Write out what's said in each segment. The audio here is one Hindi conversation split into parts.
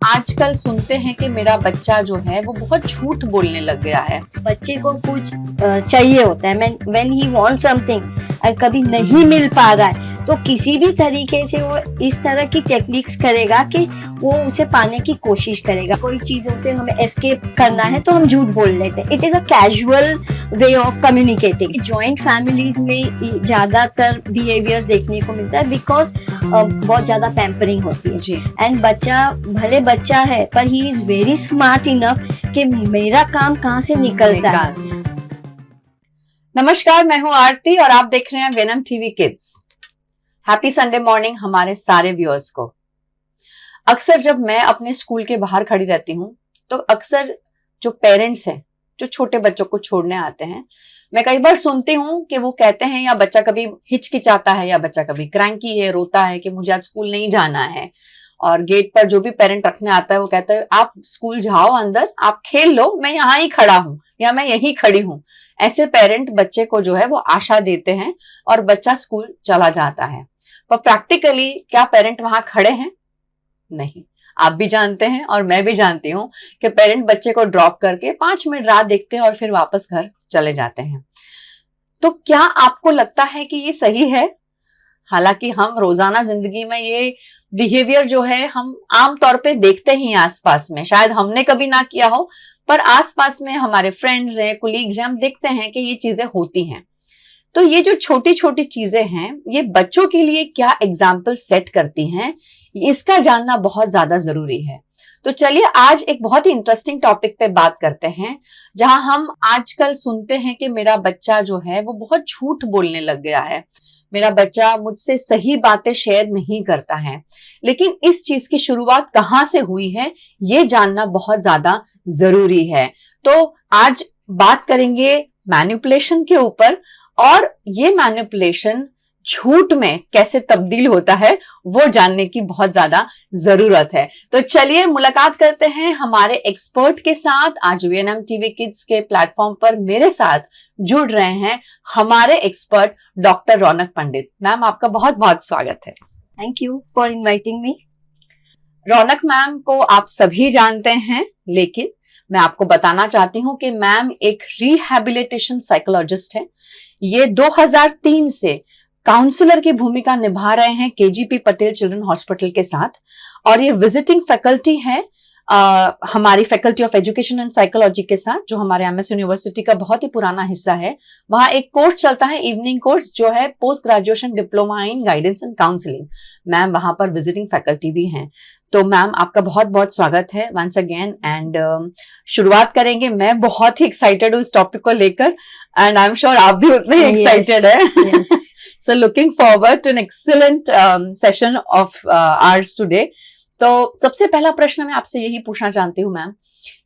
आजकल सुनते हैं कि मेरा बच्चा जो है वो बहुत झूठ बोलने लग गया है। बच्चे को कुछ चाहिए होता है, व्हेन ही वांट समथिंग और कभी नहीं मिल पा रहा है तो किसी भी तरीके से वो इस तरह की टेक्निक्स करेगा कि वो उसे पाने की कोशिश करेगा। कोई चीजों से हमें एस्केप करना है तो हम झूठ बोल लेते हैं। It is a casual way of communicating. Joint families में ज्यादातर बिहेवियर्स देखने को मिलता है बिकॉज बहुत ज्यादा पैम्परिंग होती है जी। एंड बच्चा भले बच्चा है पर he is very smart enough कि मेरा काम कहाँ से निकलता है। नमस्कार, मैं हूँ आरती और आप देख रहे हैं venom TV kids. Happy Sunday morning हमारे सारे व्यूअर्स को। अक्सर जब मैं अपने स्कूल के बाहर खड़ी रहती हूँ तो अक्सर जो पेरेंट्स हैं जो छोटे बच्चों को छोड़ने आते हैं, मैं कई बार सुनती हूँ कि वो कहते हैं या बच्चा कभी हिचकिचाता है या बच्चा कभी क्रैंकी है, रोता है कि मुझे आज स्कूल नहीं जाना है। और गेट पर जो भी पेरेंट रखने आता है वो कहता है आप स्कूल जाओ अंदर, आप खेल लो, मैं यहाँ ही खड़ा हूँ या मैं यहीं खड़ी हूँ। ऐसे पेरेंट बच्चे को जो है वो आशा देते हैं और बच्चा स्कूल चला जाता है। पर प्रैक्टिकली क्या पेरेंट वहां खड़े हैं? नहीं। आप भी जानते हैं और मैं भी जानती हूँ कि पेरेंट बच्चे को ड्रॉप करके 5 मिनट राह देखते हैं और फिर वापस घर चले जाते हैं। तो क्या आपको लगता है कि ये सही है? हालांकि हम रोजाना जिंदगी में ये बिहेवियर जो है हम आम तौर पे देखते ही आसपास में, शायद हमने कभी ना किया हो पर आसपास में हमारे फ्रेंड्स हैं, कोलीग्स हैं, हम देखते हैं कि ये चीजें होती हैं। तो ये जो छोटी छोटी चीजें हैं ये बच्चों के लिए क्या एग्जाम्पल सेट करती हैं, इसका जानना बहुत ज्यादा जरूरी है। तो चलिए आज एक बहुत ही इंटरेस्टिंग टॉपिक पे बात करते हैं, जहां हम आजकल सुनते हैं कि मेरा बच्चा जो है वो बहुत झूठ बोलने लग गया है, मेरा बच्चा मुझसे सही बातें शेयर नहीं करता है। लेकिन इस चीज की शुरुआत कहाँ से हुई है ये जानना बहुत ज्यादा जरूरी है। तो आज बात करेंगे मैनिपुलेशन के ऊपर और ये मैनिपुलेशन झूठ में कैसे तब्दील होता है वो जानने की बहुत ज्यादा जरूरत है। तो चलिए मुलाकात करते हैं हमारे एक्सपर्ट के साथ। आज वीएनएम टीवी किड्स के प्लेटफॉर्म पर मेरे साथ जुड़ रहे हैं हमारे एक्सपर्ट डॉक्टर रौनक पंडित। मैम आपका बहुत बहुत स्वागत है। Thank you for inviting me. Raunak ma'am को आप सभी जानते हैं, लेकिन मैं आपको बताना चाहती हूँ कि मैम एक रिहैबिलिटेशन साइकोलॉजिस्ट है। ये 2003 से काउंसलर की भूमिका निभा रहे हैं केजीपी पटेल चिल्ड्रन हॉस्पिटल के साथ और ये विजिटिंग फैकल्टी है हमारी faculty of education and psychology के साथ, जो हमारे एमएस यूनिवर्सिटी का बहुत ही पुराना हिस्सा है। वहां एक कोर्स चलता है, इवनिंग कोर्स, जो है post graduation diploma in guidance and counselling. Ma'am वहां पर विजिटिंग फैकल्टी भी हैं। तो मैम आपका बहुत बहुत स्वागत है वंस अगेन। एंड शुरुआत करेंगे, मैं बहुत ही एक्साइटेड हूँ इस टॉपिक को लेकर एंड आई एम श्योर आप भी उतने ही एक्साइटेड है। So looking forward to an excellent session of ours today. तो सबसे पहला प्रश्न मैं आपसे यही पूछना चाहती हूँ मैम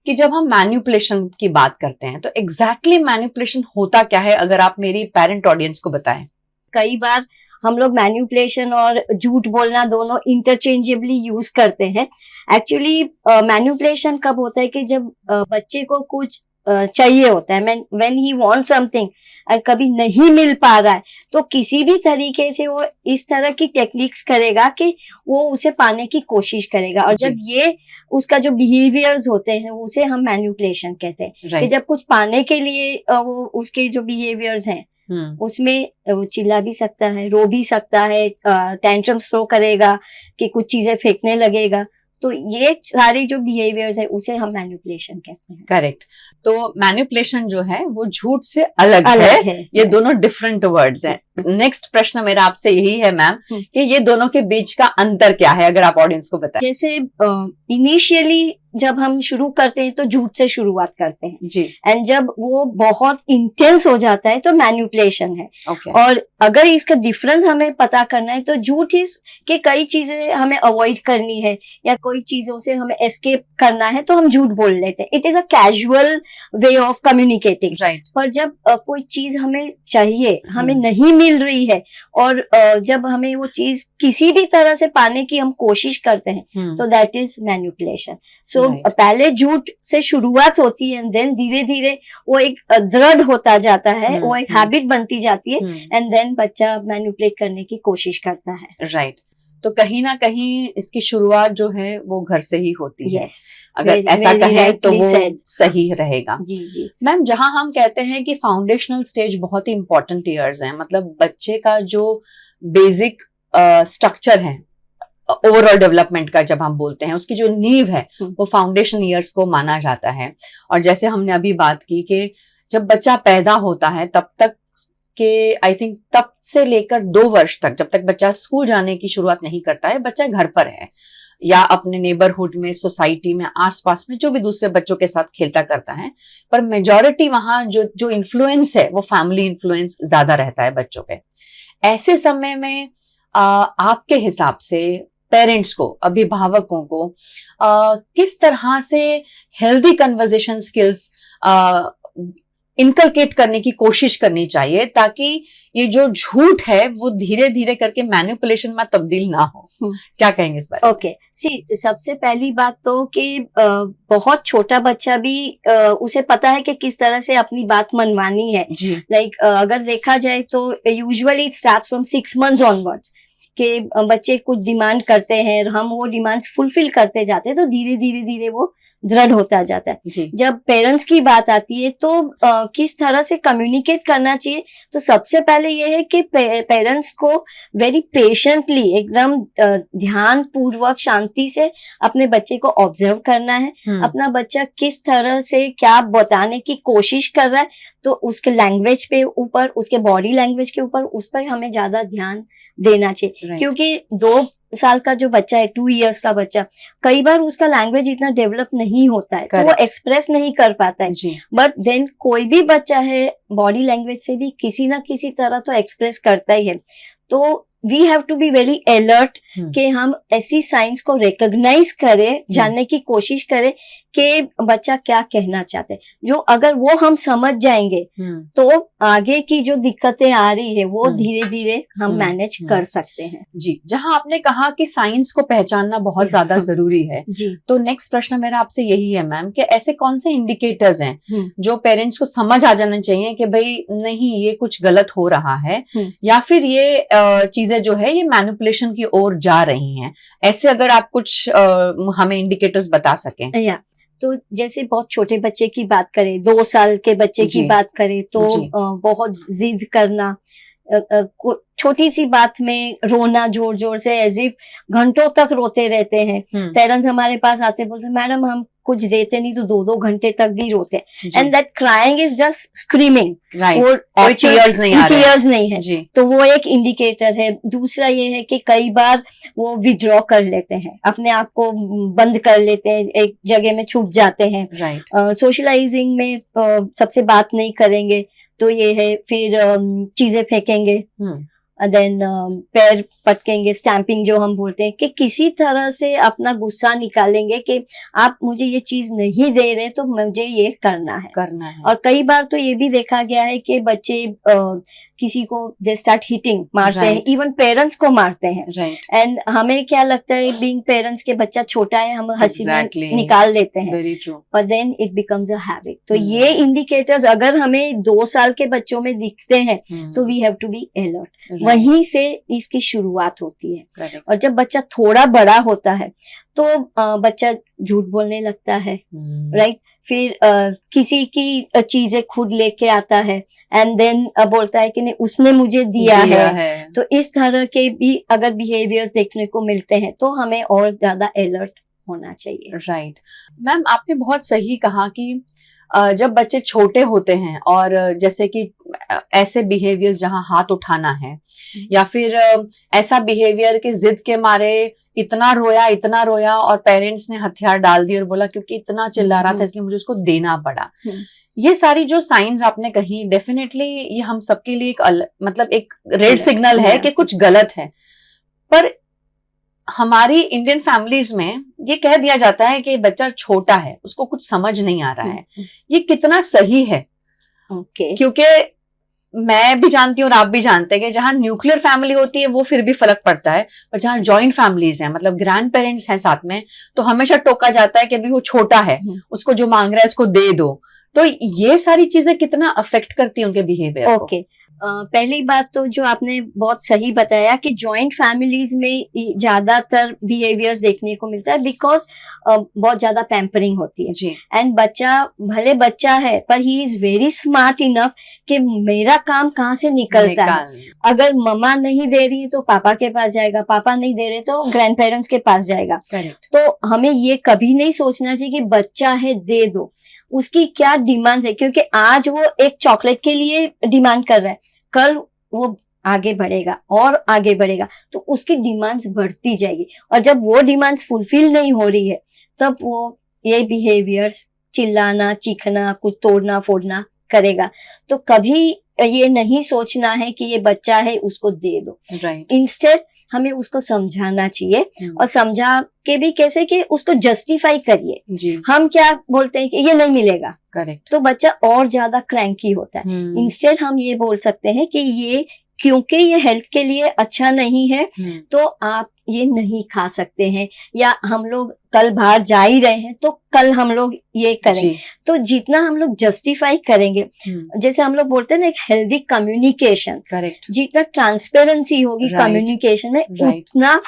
कि जब हम मैनिपुलेशन की बात करते हैं तो एग्जैक्टली मैनिपुलेशन होता क्या है, अगर आप मेरी पेरेंट ऑडियंस को बताएं। कई बार हम लोग मैनिपुलेशन और झूठ बोलना दोनों इंटरचेंजेबली यूज करते हैं। एक्चुअली मैनिपुलेशन कब होता है कि जब बच्चे को कुछ चाहिए होता है, व्हेन ही वांट समथिंग और कभी नहीं मिल पा रहा है तो किसी भी तरीके से वो इस तरह की टेक्निक्स करेगा कि वो उसे पाने की कोशिश करेगा। और जब ये उसका जो बिहेवियर्स होते हैं उसे हम मैनिपुलेशन कहते हैं। कि जब कुछ पाने के लिए वो उसके जो बिहेवियर्स हैं उसमें वो चिल्ला भी सकता है, रो भी सकता है, टेंट्रम्स थ्रो करेगा कि कुछ चीजें फेंकने लगेगा। तो ये सारे जो बिहेवियर्स है उसे हम मैनिपुलेशन कहते हैं। करेक्ट। तो मैनिपुलेशन जो है वो झूठ से अलग है। ये दोनों डिफरेंट वर्ड्स हैं। नेक्स्ट प्रश्न मेरा आपसे यही है मैम कि ये दोनों के बीच का अंतर क्या है, अगर आप ऑडियंस को बताएं। जैसे इनिशियली जब हम शुरू करते हैं तो झूठ से शुरुआत करते हैं जी, एंड जब वो बहुत इंटेंस हो जाता है तो मैनिपुलेशन है। और अगर इसका डिफरेंस हमें पता करना है तो झूठ इस के कई चीजें हमें अवॉइड करनी है या कोई चीजों से हमें एस्केप करना है तो हम झूठ बोल लेते हैं। It is a casual way of communicating. Right. पर जब कोई चीज हमें चाहिए, हमें नहीं मिल रही है और जब हमें वो चीज किसी भी तरह से पाने की हम कोशिश करते हैं तो दैट इज मैनिपुलेशन। सो पहले झूठ से शुरुआत होती है एंड देन धीरे धीरे वो एक दृढ़ होता जाता है, वो एक हैबिट बनती जाती है एंड देन बच्चा मैनिपुलेट करने की कोशिश करता है। राइट। तो कहीं ना कहीं इसकी शुरुआत जो है वो घर से ही होती है। यस, अगर ऐसा कहें तो वो said. सही रहेगा। जी जी। मैम, जहां हम कहते हैं कि फाउंडेशनल स्टेज बहुत ही इंपॉर्टेंट ईयर्स हैं, मतलब बच्चे का जो बेसिक स्ट्रक्चर है ओवरऑल डेवलपमेंट का, जब हम बोलते हैं उसकी जो नींव है वो फाउंडेशन ईयर्स को माना जाता है। और जैसे हमने अभी बात की कि जब बच्चा पैदा होता है तब तक के आई थिंक तब से लेकर 2 वर्ष तक, जब तक बच्चा स्कूल जाने की शुरुआत नहीं करता है, बच्चा घर पर है या अपने नेबरहुड में, सोसाइटी में, आसपास में जो भी दूसरे बच्चों के साथ खेलता करता है, पर मेजॉरिटी वहां जो इन्फ्लुएंस है वो फैमिली इन्फ्लुएंस ज्यादा रहता है बच्चों पे। ऐसे समय में आपके हिसाब से पेरेंट्स को, अभिभावकों को किस तरह से हेल्दी कन्वर्सेशन स्किल्स इनकलकेट करने की कोशिश करनी चाहिए ताकि ये जो झूठ है वो धीरे धीरे करके मैनिपुलेशन में तब्दील ना हो? क्या कहेंगे इस बारे में? ओके, सबसे पहली बात तो कि बहुत छोटा बच्चा भी उसे पता है कि किस तरह से अपनी बात मनवानी है। लाइक अगर देखा जाए तो usually it starts from 6 months onwards कि बच्चे कुछ डिमांड करते हैं और हम वो डिमांड्स फुलफिल करते जाते हैं, तो धीरे धीरे धीरे वो दृढ़ होता जाता है। जब पेरेंट्स की बात आती है तो किस तरह से कम्युनिकेट करना चाहिए, तो सबसे पहले ये है कि पेरेंट्स को वेरी पेशेंटली, एकदम ध्यान पूर्वक, शांति से अपने बच्चे को ऑब्जर्व करना है। अपना बच्चा किस तरह से क्या बताने की कोशिश कर रहा है, तो उसके लैंग्वेज पे ऊपर, उसके बॉडी लैंग्वेज के ऊपर, उस पर हमें ज्यादा ध्यान देना चाहिए। क्योंकि 2 साल का जो बच्चा है, 2 years का बच्चा, कई बार उसका लैंग्वेज इतना डेवलप नहीं होता है, तो वो एक्सप्रेस नहीं कर पाता है। बट देन कोई भी बच्चा है बॉडी लैंग्वेज से भी किसी ना किसी तरह तो एक्सप्रेस करता ही है। तो we have to be very alert कि हम ऐसी साइंस को रिकॉग्नाइज करें, जानने की कोशिश करें कि बच्चा क्या कहना चाहते हैं। जो अगर वो हम समझ जाएंगे तो आगे की जो दिक्कतें आ रही है वो धीरे धीरे हम मैनेज कर सकते हैं। जी, जहां आपने कहा कि साइंस को पहचानना बहुत ज्यादा जरूरी है, तो नेक्स्ट प्रश्न मेरा आपसे यही है मैम कि ऐसे कौन से इंडिकेटर्स हैं जो पेरेंट्स को समझ आ जाना चाहिए कि भाई नहीं, ये कुछ गलत हो रहा है या फिर ये चीजें जो है ये मैनिपुलेशन की ओर जा रही हैं? ऐसे अगर आप कुछ हमें इंडिकेटर्स बता सकें। तो जैसे बहुत छोटे बच्चे की बात करें, 2 साल के बच्चे की बात करें तो बहुत जिद करना, छोटी सी बात में रोना जोर जोर से, एज इफ घंटों तक रोते रहते हैं। पेरेंट्स हमारे पास आते बोलते मैडम हम कुछ देते नहीं तो 2-2 घंटे तक भी रोते हैं। And that crying is just screaming, और टीयर्स नहीं है, तो वो एक इंडिकेटर है। दूसरा ये है कि कई बार वो विड्रॉ कर लेते हैं, अपने आप को बंद कर लेते हैं, एक जगह में छुप जाते हैं। सोशलाइजिंग में सबसे बात नहीं करेंगे तो ये है, फिर चीजें फेंकेंगे, देन पैर पटकेंगे, स्टैंपिंग जो हम बोलते हैं, कि किसी तरह से अपना गुस्सा निकालेंगे कि आप मुझे ये चीज नहीं दे रहे तो मुझे ये करना है। और कई बार तो ये भी देखा गया है कि बच्चे किसी को दे स्टार्ट हिटिंग, मारते हैं, इवन पेरेंट्स को मारते हैं। एंड हमें क्या लगता है, बीइंग पेरेंट्स के बच्चा छोटा है, हम हंसी में निकाल लेते हैं, पर then it becomes a habit. तो ये इंडिकेटर्स अगर हमें 2 साल के बच्चों में दिखते हैं तो we have to be alert. वहीं से इसकी शुरुआत होती है। और जब बच्चा थोड़ा बड़ा होता है तो बच्चा झूठ बोलने लगता है, राइट। फिर किसी की चीजें खुद लेके आता है एंड देन बोलता है कि नहीं उसने मुझे दिया है। तो इस तरह के भी अगर बिहेवियर्स देखने को मिलते हैं तो हमें और ज्यादा अलर्ट होना चाहिए। राइट मैम, आपने बहुत सही कहा कि जब बच्चे छोटे होते हैं और जैसे कि ऐसे बिहेवियर्स जहां हाथ उठाना है या फिर ऐसा बिहेवियर की जिद के मारे इतना रोया और पेरेंट्स ने हथियार डाल दिए और बोला क्योंकि इतना चिल्ला रहा था इसलिए मुझे उसको देना पड़ा। ये सारी जो साइंस आपने कही, डेफिनेटली ये हम सबके लिए मतलब एक रेड सिग्नल है कि कुछ गलत है। पर हमारी इंडियन फैमिलीज में ये कह दिया जाता है कि बच्चा छोटा है, उसको कुछ समझ नहीं आ रहा है। ये कितना सही है? क्योंकि मैं भी जानती हूँ और आप भी जानते हैं कि जहां न्यूक्लियर फैमिली होती है वो फिर भी फर्क पड़ता है, पर जहां जॉइंट फैमिलीज हैं, मतलब ग्रैंड पेरेंट्स हैं साथ में, तो हमेशा टोका जाता है कि अभी वो छोटा है, उसको जो मांग रहा है उसको दे दो। तो ये सारी चीजें कितना अफेक्ट करती है उनके बिहेवियर को? पहली बात तो जो आपने बहुत सही बताया कि जॉइंट फैमिलीज में ज्यादातर बिहेवियर्स देखने को मिलता है, बिकॉज बहुत ज्यादा पैम्परिंग होती है जी एंड बच्चा भले बच्चा है पर he is very smart enough कि मेरा काम कहाँ से निकलता है। अगर मम्मा नहीं दे रही तो पापा के पास जाएगा, पापा नहीं दे रहे तो ग्रैंड पेरेंट्स के पास जाएगा। करेक्ट। तो हमें ये कभी नहीं सोचना चाहिए कि बच्चा है दे दो, उसकी क्या डिमांड है, क्योंकि आज वो एक चॉकलेट के लिए डिमांड कर रहा है, कल वो आगे बढ़ेगा और आगे बढ़ेगा तो उसकी डिमांड्स बढ़ती जाएगी, और जब वो डिमांड्स फुलफिल नहीं हो रही है तब वो ये बिहेवियर्स चिल्लाना चीखना कुछ तोड़ना फोड़ना करेगा। तो कभी ये नहीं सोचना है कि ये बच्चा है उसको दे दो, राइट। इंस्टेड हमें उसको समझाना चाहिए और समझा के भी कैसे कि उसको जस्टिफाई करिए। जी हम क्या बोलते हैं कि ये नहीं मिलेगा, करेक्ट। तो बच्चा और ज्यादा क्रैंकी होता है। इंस्टेड हम ये बोल सकते हैं कि ये क्योंकि ये हेल्थ के लिए अच्छा नहीं है तो आप ये नहीं खा सकते हैं, या हम लोग कल बाहर जा ही रहे हैं तो कल हम लोग ये करेंगे। तो जितना हम लोग जस्टिफाई करेंगे, जैसे हम लोग बोलते हैं ना एक हेल्दी कम्युनिकेशन, करेक्ट, जितना ट्रांसपेरेंसी होगी Right. कम्युनिकेशन में Right. उतना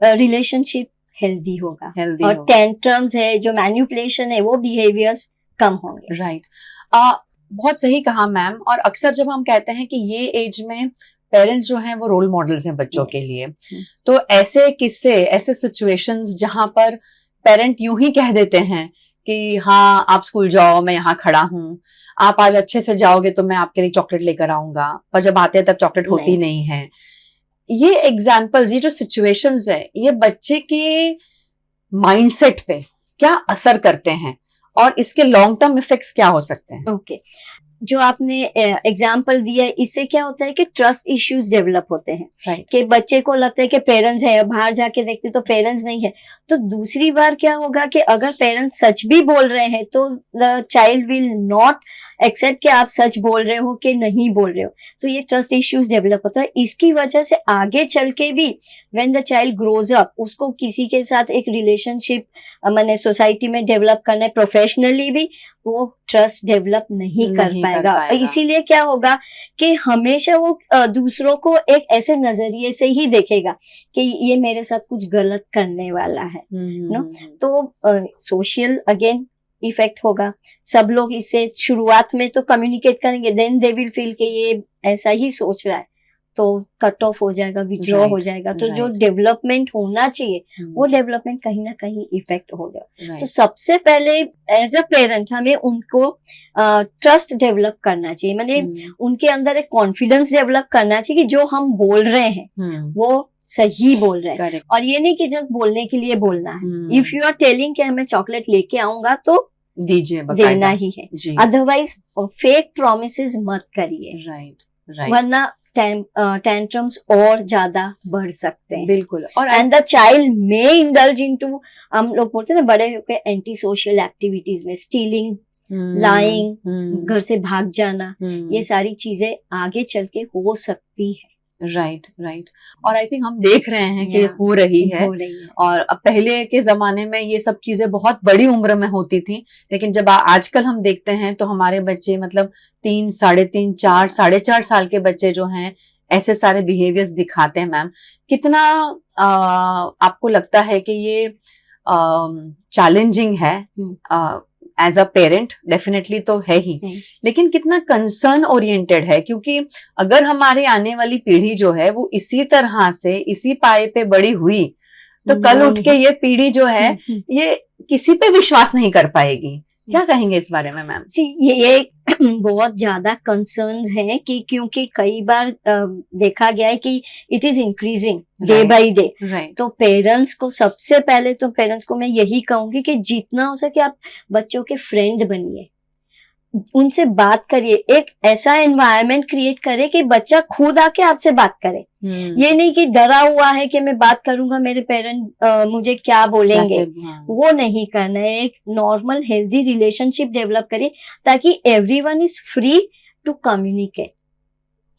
रिलेशनशिप हेल्दी होगा हेल्दी और टेंट्रम्स है जो मैन्युपुलेशन है वो बिहेवियर्स कम होंगे। राइट। बहुत सही कहा मैम। और अक्सर जब हम कहते हैं कि ये एज में पेरेंट्स जो हैं वो रोल मॉडल्स हैं बच्चों के लिए, तो ऐसे किस्से, ऐसे सिचुएशंस जहां पर पेरेंट यूं ही कह देते हैं कि हाँ आप स्कूल जाओ, मैं यहाँ खड़ा हूँ, आप आज अच्छे से जाओगे तो मैं आपके लिए चॉकलेट लेकर आऊंगा, पर जब आते हैं तब चॉकलेट होती नहीं है। ये एग्जाम्पल्स, ये जो सिचुएशंस है, ये बच्चे के माइंडसेट पे क्या असर करते हैं और इसके लॉन्ग टर्म इफेक्ट्स क्या हो सकते हैं? ओके, जो आपने एग्जाम्पल दिया इससे क्या होता है कि ट्रस्ट इश्यूज डेवलप होते हैं। Right. कि बच्चे को लगता है कि पेरेंट्स है, बाहर जाके देखते तो पेरेंट्स नहीं है। तो दूसरी बार क्या होगा कि अगर पेरेंट्स सच भी बोल रहे हैं तो the child will not accept कि आप सच बोल रहे हो कि नहीं बोल रहे हो, तो ये ट्रस्ट इश्यूज डेवलप होता है। इसकी वजह से आगे चल के भी when the child grows up, उसको किसी के साथ एक रिलेशनशिप मैंने सोसाइटी में डेवलप करना है, प्रोफेशनली भी वो ट्रस्ट डेवलप नहीं कर पाएगा। इसीलिए क्या होगा कि हमेशा वो दूसरों को एक ऐसे नजरिए से ही देखेगा कि ये मेरे साथ कुछ गलत करने वाला है नो। तो सोशल अगेन इफेक्ट होगा। सब लोग इससे शुरुआत में तो कम्युनिकेट करेंगे, देन दे विल फील कि ये ऐसा ही सोच रहा है, तो कट ऑफ हो जाएगा, विड्रॉ हो जाएगा। तो जो डेवलपमेंट होना चाहिए वो डेवलपमेंट कहीं ना कहीं इफेक्ट हो गया। तो सबसे पहले एज अ पेरेंट हमें उनको ट्रस्ट डेवलप करना चाहिए, माने उनके अंदर एक कॉन्फिडेंस डेवलप करना चाहिए कि जो हम बोल रहे हैं वो सही बोल रहे हैं। और ये नहीं कि जस्ट बोलने के लिए बोलना है। इफ यू आर टेलिंग कि मैं चॉकलेट लेके आऊंगा तो दीजिए, देना ही है, अदरवाइज फेक प्रोमिसेस मत करिए। राइट। वरना टेंट्रम्स और ज्यादा बढ़ सकते हैं। बिल्कुल। और and the child may indulge into, हम लोग बोलते हैं ना बड़े होकर एंटी सोशल एक्टिविटीज में, स्टीलिंग, लाइंग, घर से भाग जाना, ये सारी चीजें आगे चल के हो सकती है। राइट। और आई थिंक हम देख रहे हैं कि हो रही है। और अब पहले के जमाने में ये सब चीजें बहुत बड़ी उम्र में होती थी, लेकिन जब आजकल हम देखते हैं तो हमारे बच्चे मतलब 3, 3.5, 4, 4.5 साल के बच्चे जो हैं ऐसे सारे बिहेवियर्स दिखाते हैं। मैम, कितना आपको लगता है कि ये चैलेंजिंग है एज अ पेरेंट? डेफिनेटली तो है ही, लेकिन कितना कंसर्न ओरिएंटेड है, क्योंकि अगर हमारी आने वाली पीढ़ी जो है वो इसी तरह से इसी पाए पे बड़ी हुई तो कल उठ के ये पीढ़ी जो है ये किसी पे विश्वास नहीं कर पाएगी। क्या कहेंगे इस बारे में मैम? ये बहुत ज्यादा कंसर्न्स हैं कि क्योंकि कई बार देखा गया है कि it is increasing day by day. तो पेरेंट्स को सबसे पहले तो पेरेंट्स को मैं यही कहूंगी कि जितना हो सके आप बच्चों के फ्रेंड बनिए, उनसे बात करिए, एक ऐसा एनवायरनमेंट क्रिएट करे कि बच्चा खुद आके आपसे बात करे। ये नहीं कि डरा हुआ है कि मैं बात करूंगा मेरे पेरेंट मुझे क्या बोलेंगे, वो नहीं करना है। एक नॉर्मल हेल्दी रिलेशनशिप डेवलप करिए ताकि everyone is free to communicate.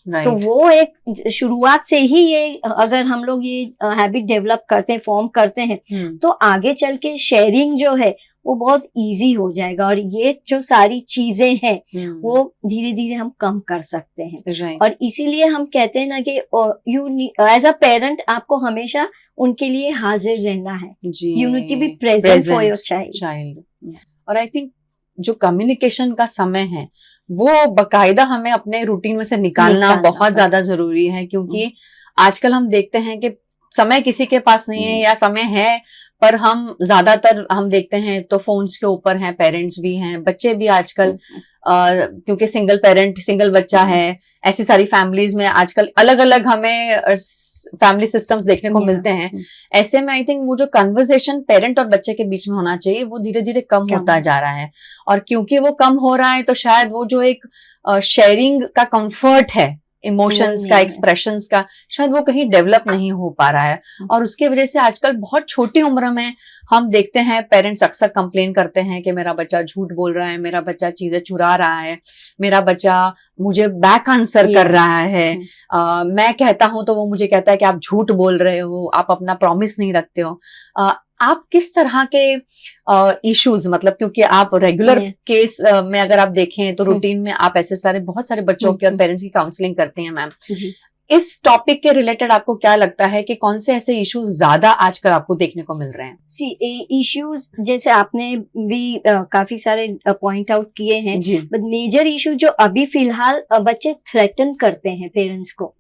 तो वो एक शुरुआत से ही ये अगर हम लोग ये हैबिट डेवलप करते हैं, फॉर्म करते हैं, तो आगे चल के शेयरिंग जो है वो बहुत इजी हो जाएगा। और ये जो सारी चीजें हैं वो धीरे धीरे हम कम कर सकते हैं। राइट। और इसीलिए हम कहते हैं ना कि यू एज अ पेरेंट आपको हमेशा उनके लिए हाजिर रहना है। जी, you need to be present for your child. और आई थिंक जो कम्युनिकेशन का समय है वो बकायदा हमें अपने रूटीन में से निकालना बहुत ज्यादा जरूरी है, क्योंकि आजकल हम देखते हैं कि समय किसी के पास नहीं है, या समय है पर हम ज्यादातर हम देखते हैं तो फोन्स के ऊपर हैं, पेरेंट्स भी हैं, बच्चे भी आजकल क्योंकि सिंगल बच्चा है, ऐसी सारी फैमिलीज में आजकल अलग अलग हमें फैमिली सिस्टम्स देखने को मिलते हैं। ऐसे में आई थिंक वो जो कन्वर्सेशन पेरेंट और बच्चे के बीच में होना चाहिए वो धीरे धीरे कम होता जा रहा है। और क्योंकि वो कम हो रहा है तो शायद वो जो एक शेयरिंग का कंफर्ट है, इमोशंस का, एक्सप्रेशंस का, शायद वो कहीं डेवलप नहीं हो पा रहा है। और उसके वजह से आजकल बहुत छोटी उम्र में हम देखते हैं पेरेंट्स अक्सर कंप्लेन करते हैं कि मेरा बच्चा झूठ बोल रहा है, मेरा बच्चा चीजें चुरा रहा है, मेरा बच्चा मुझे बैक आंसर कर रहा है, मैं कहता हूं तो वो मुझे कहता है कि आप झूठ बोल रहे हो, आप अपना प्रॉमिस नहीं रखते हो। आप किस तरह के इश्यूज, मतलब क्योंकि आप रेगुलर केस में अगर आप देखें तो रूटीन में आप ऐसे बहुत सारे बच्चों के और पेरेंट्स की काउंसलिंग करते हैं मैम, इस टॉपिक के रिलेटेड आपको क्या लगता है कि कौन से ऐसे इश्यूज ज्यादा आजकल आपको देखने को मिल रहे हैं? इश्यूज जैसे आपने भी काफी सारे पॉइंट आउट किए हैं, बट मेजर इशू जो अभी फिलहाल बच्चे थ्रेटन करते हैं पेरेंट्स को।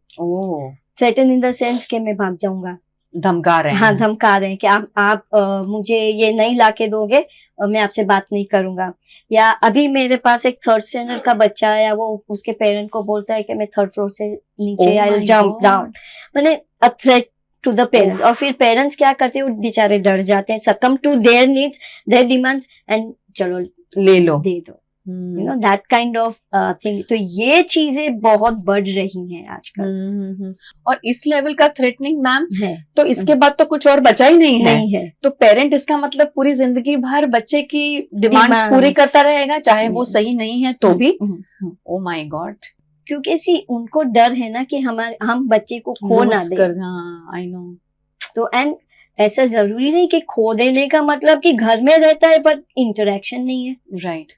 थ्रेटन इन द सेंस कि मैं भाग जाऊंगा, धमका रहे हैं। हाँ, धमका रहे हैं कि आप मुझे ये नहीं लाके दोगे, मैं आपसे बात नहीं करूंगा। या अभी मेरे पास एक 3rd स्टैंडर्ड का बच्चा है, वो उसके पेरेंट को बोलता है कि मैं 3rd फ्लोर से नीचे आई विल जंप डाउन, मैंने a threat to the parents. और फिर पेरेंट्स क्या करते हैं, वो बेचारे डर जाते हैं, succumb to their needs, their demands, and चलो ले लो, दे दो, you know that kind of thing. तो ये चीजें बहुत बढ़ रही हैं आजकल। और इस लेवल का थ्रेटनिंग मैम तो इसके बाद तो कुछ और बचा ही नहीं है। तो पेरेंट इसका मतलब पूरी जिंदगी भर बच्चे की डिमांड्स पूरी करता रहेगा, चाहे वो सही नहीं है तो भी। ओ माय गॉड, क्योंकि उनको डर है ना कि हम बच्चे को खो ना दें। I know. तो एंड ऐसा जरूरी नहीं कि खो देने का मतलब कि घर में रहता है पर इंटरेक्शन नहीं है। राइट।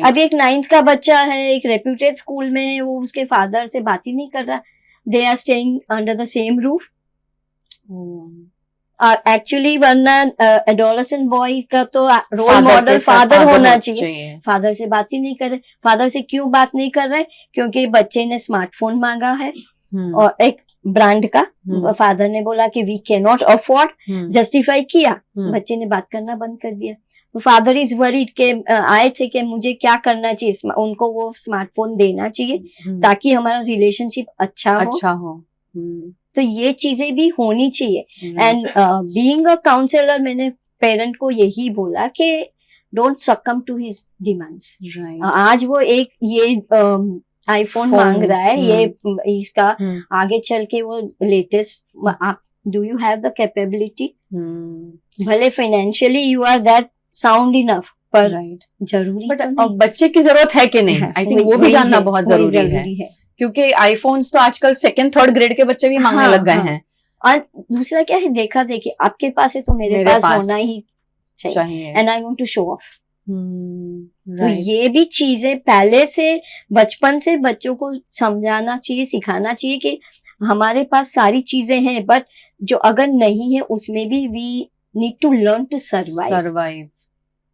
अभी एक 9th का बच्चा है, एक रेप्यूटेड स्कूल में है, वो उसके फादर से बात ही नहीं कर रहा। They are staying under the same roof. Actually वरना एडोलेसेंट बॉय का तो रोल मॉडल फादर होना चाहिए। फादर से बात ही नहीं कर रहे। फादर से क्यों बात नहीं कर रहे? क्योंकि बच्चे ने स्मार्टफोन मांगा है और एक ब्रांड का, फादर ने बोला कि we can not afford, justify किया, बच्चे ने बात करना बंद कर दिया। तो फादर इज वरीड के आए थे कि मुझे क्या करना चाहिए, उनको वो स्मार्टफोन देना चाहिए ताकि हमारा रिलेशनशिप अच्छा हो। तो ये चीजें भी होनी चाहिए। एंड बीइंग अ काउंसलर, मैंने पेरेंट को यही बोला कि डोंट सकम टू हिज डिमांड्स। आज वो एक ये आईफोन मांग रहा है, ये इसका आगे चल के वो लेटेस्ट, आप do you have the capability? भले financially you are that sound enough, पर जरूरी तो बच्चे की जरूरत है कि नहीं, आई थिंक वो भी जानना बहुत जरूरी है। क्योंकि आईफोन्स तो आजकल 2nd 3rd ग्रेड के बच्चे भी मांगने लग गए हैं। और दूसरा क्या है, देखा देखी, आपके पास है तो मेरे पास होना ही चाहिए, and I want to show off. तो ये भी चीजें पहले से, बचपन से बच्चों को समझाना चाहिए, सिखाना चाहिए कि हमारे पास सारी चीजें हैं, बट जो अगर नहीं है उसमें भी we need to learn to survive.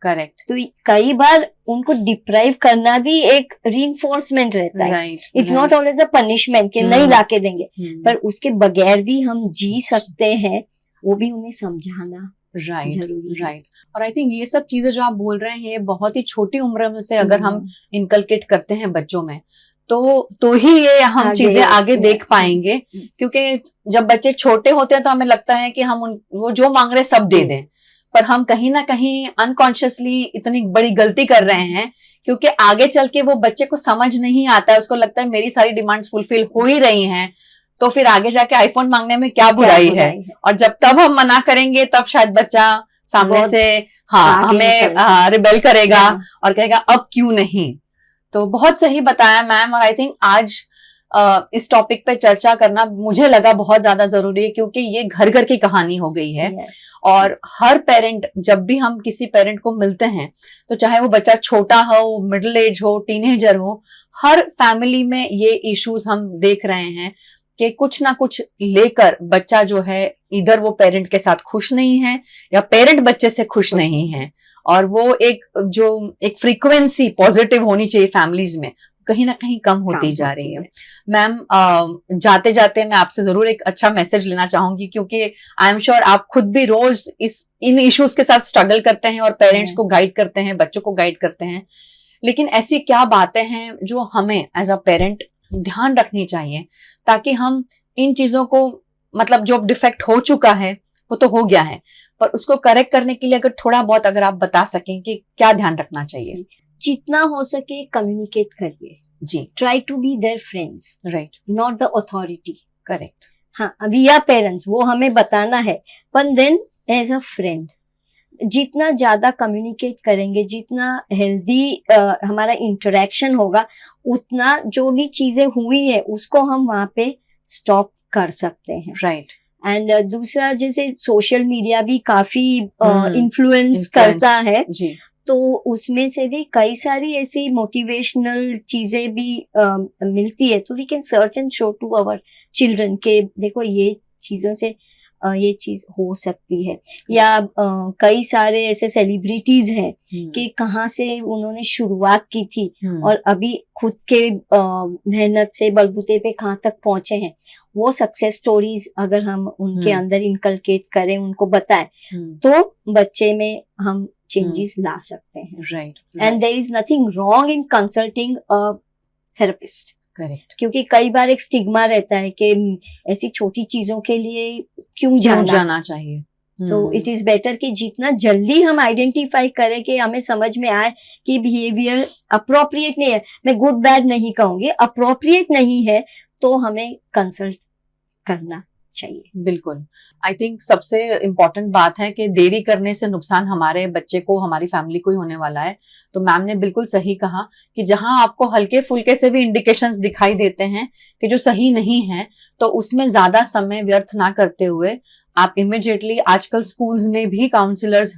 Correct. तो कई बार उनको डिप्राइव करना भी एक रीइंफोर्समेंट रहता है। It's not always a punishment कि नहीं लाके देंगे, पर उसके बगैर भी हम जी सकते हैं, वो भी उन्हें समझाना राइट। और आई थिंक ये सब चीजें जो आप बोल रहे हैं, ये बहुत ही छोटी उम्र में से अगर हम इनकलकेट करते हैं बच्चों में तो ही ये हम चीजें आगे देख पाएंगे। क्योंकि जब बच्चे छोटे होते हैं तो हमें लगता है कि हम वो जो मांग रहे सब दे दें, पर हम कहीं ना कहीं अनकॉन्शियसली इतनी बड़ी गलती कर रहे हैं, क्योंकि आगे चल के वो बच्चे को समझ नहीं आता है, उसको लगता है मेरी सारी डिमांड्स फुलफिल हो ही रही हैं, तो फिर आगे जाके आईफोन मांगने में क्या बुराई है। और जब तब हम मना करेंगे तब शायद बच्चा सामने से हमें रिबेल करेगा और कहेगा अब क्यों नहीं। तो बहुत सही बताया मैम। और आई थिंक आज इस टॉपिक पे चर्चा करना मुझे लगा बहुत ज्यादा जरूरी है, क्योंकि ये घर घर की कहानी हो गई है। Yes. और हर पेरेंट, जब भी हम किसी पेरेंट को मिलते हैं, तो चाहे वो बच्चा छोटा हो, मिडिल एज हो, टीनेजर हो, हर फैमिली में ये इश्यूज हम देख रहे हैं कि कुछ ना कुछ लेकर बच्चा जो है, इधर वो पेरेंट के साथ खुश नहीं है या पेरेंट बच्चे से खुश नहीं है, और वो एक फ्रीक्वेंसी पॉजिटिव होनी चाहिए फैमिलीज में, कहीं ना कहीं कम होती जा रही है। मैम, जाते जाते मैं आपसे जरूर एक अच्छा मैसेज लेना चाहूंगी, क्योंकि आई एम श्योर आप खुद भी रोज इन इश्यूज के साथ स्ट्रगल करते हैं और पेरेंट्स को गाइड करते हैं, बच्चों को गाइड करते हैं। लेकिन ऐसी क्या बातें हैं जो हमें एज अ पेरेंट ध्यान रखनी चाहिए, ताकि हम इन चीजों को, मतलब जो डिफेक्ट हो चुका है वो तो हो गया है, पर उसको करेक्ट करने के लिए अगर थोड़ा बहुत अगर आप बता सकें कि क्या ध्यान रखना चाहिए। जितना हो सके कम्युनिकेट करिए जी। Try to be there friends, right, not the authority. Correct. हाँ, वी आर पेरेंट्स, वो हमें बताना है, पर देन एज अ फ्रेंड जितना ज्यादा कम्युनिकेट करेंगे, जितना हेल्दी हमारा इंटरेक्शन होगा, उतना जो भी चीजें हुई है उसको हम वहां पे स्टॉप कर सकते हैं। राइट। एंड दूसरा, जैसे सोशल मीडिया भी काफी इन्फ्लुएंस करता है जी। तो उसमें से भी कई सारी ऐसी मोटिवेशनल चीजें भी मिलती है, तो we can search and show to our children के देखो ये चीजों से ये चीज हो सकती है। या कई सारे ऐसे सेलिब्रिटीज हैं कि कहाँ से उन्होंने शुरुआत की थी और अभी खुद के मेहनत से बलबूते पे कहाँ तक पहुंचे हैं। वो सक्सेस स्टोरीज अगर हम उनके अंदर इनकलकेट करें, उनको बताएं, तो बच्चे में हम चेंजेस ला सकते हैं। Right. And there is nothing wrong in consulting a therapist. Correct. क्योंकि कई बार एक स्टिग्मा रहता है कि ऐसी छोटी चीजों के लिए क्यों जाना चाहिए। तो इट इज बेटर कि जितना जल्दी हम आइडेंटिफाई करें कि हमें समझ में आए कि बिहेवियर अप्रोप्रिएट नहीं है, मैं गुड बैड नहीं कहूंगी, अप्रोप्रिएट नहीं है, तो हमें कंसल्ट करना चाहिए। बिल्कुल। आई थिंक सबसे इम्पोर्टेंट बात है कि देरी करने से नुकसान हमारे बच्चे को, हमारी फैमिली को ही होने वाला है। तो मैम ने बिल्कुल सही कहा कि जहां आपको हल्के फुल्के से भी इंडिकेशंस दिखाई देते हैं कि जो सही नहीं है, तो उसमें ज्यादा समय व्यर्थ ना करते हुए आप इमिडिएटली, आजकल स्कूल्स में भी काउंसलर्स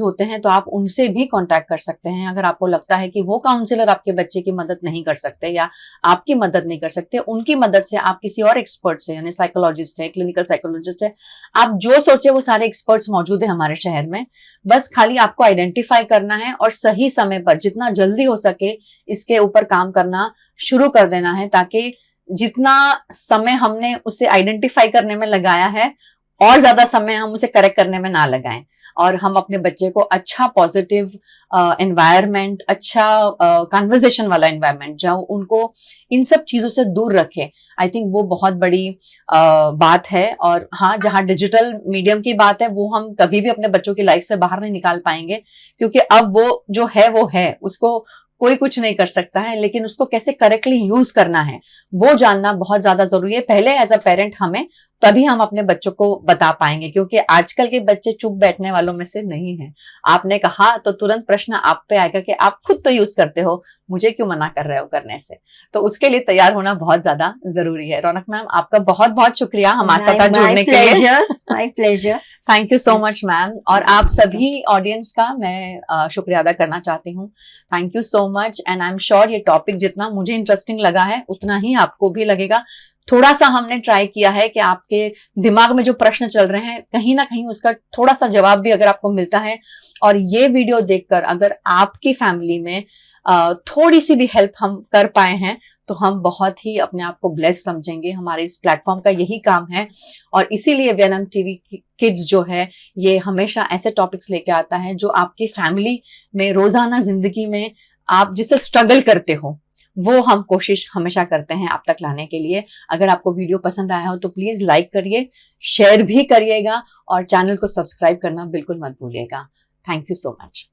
होते हैं, तो आप उनसे भी कांटेक्ट कर सकते हैं। अगर आपको लगता है कि वो काउंसलर आपके बच्चे की मदद नहीं कर सकते या आपकी मदद नहीं कर सकते, उनकी मदद से आप किसी और एक्सपर्ट से, यानी साइकोलॉजिस्ट है, क्लिनिकल साइकोलॉजिस्ट है, आप जो सोचे वो सारे एक्सपर्ट्स मौजूद है हमारे शहर में। बस खाली आपको आइडेंटिफाई करना है और सही समय पर, जितना जल्दी हो सके, इसके ऊपर काम करना शुरू कर देना है, ताकि जितना समय हमने उसे आइडेंटिफाई करने में लगाया है, और ज्यादा समय हम उसे करेक्ट करने में ना लगाएं, और हम अपने बच्चे को अच्छा पॉजिटिव एनवायरनमेंट, अच्छा कन्वर्सेशन वाला एनवायरनमेंट, जहाँ उनको इन सब चीजों से दूर रखे। आई थिंक वो बहुत बड़ी बात है। और हाँ, जहाँ डिजिटल मीडियम की बात है, वो हम कभी भी अपने बच्चों की लाइफ से बाहर नहीं निकाल पाएंगे, क्योंकि अब वो जो है वो है, उसको कोई कुछ नहीं कर सकता है, लेकिन उसको कैसे करेक्टली यूज करना है वो जानना बहुत ज्यादा जरूरी है। पहले एज अ पेरेंट हमें, तभी हम अपने बच्चों को बता पाएंगे, क्योंकि आजकल के बच्चे चुप बैठने वालों में से नहीं है। आपने कहा तो तुरंत प्रश्न आप पे आएगा कि आप खुद तो यूज करते हो, मुझे क्यों मना कर रहे हो करने से। तो उसके लिए तैयार होना बहुत ज्यादा जरूरी है। रौनक मैम, आपका बहुत बहुत शुक्रिया हमारे साथ जुड़ने के लिए। My pleasure. Thank you so much ma'am. और आप सभी ऑडियंस का मैं शुक्रिया अदा करना चाहती हूँ। Thank you so much. And I am sure ये टॉपिक जितना मुझे इंटरेस्टिंग लगा है, उतना ही आपको भी लगेगा। थोड़ा सा हमने ट्राई किया है कि आपके दिमाग में जो प्रश्न चल रहे हैं, कहीं ना कहीं उसका थोड़ा सा जवाब भी अगर आपको मिलता है, और ये वीडियो देखकर अगर आपकी फैमिली में थोड़ी सी भी हेल्प हम कर पाए हैं, तो हम बहुत ही अपने आप को ब्लेस समझेंगे। हमारे इस प्लेटफॉर्म का यही काम है, और इसीलिए वेनम टीवी किड्स जो है, ये हमेशा ऐसे टॉपिक्स लेके आता है जो आपकी फैमिली में, रोजाना जिंदगी में आप जिससे स्ट्रगल करते हो, वो हम कोशिश हमेशा करते हैं आप तक लाने के लिए। अगर आपको वीडियो पसंद आया हो तो प्लीज लाइक करिए, शेयर भी करिएगा, और चैनल को सब्सक्राइब करना बिल्कुल मत भूलिएगा। Thank you so much.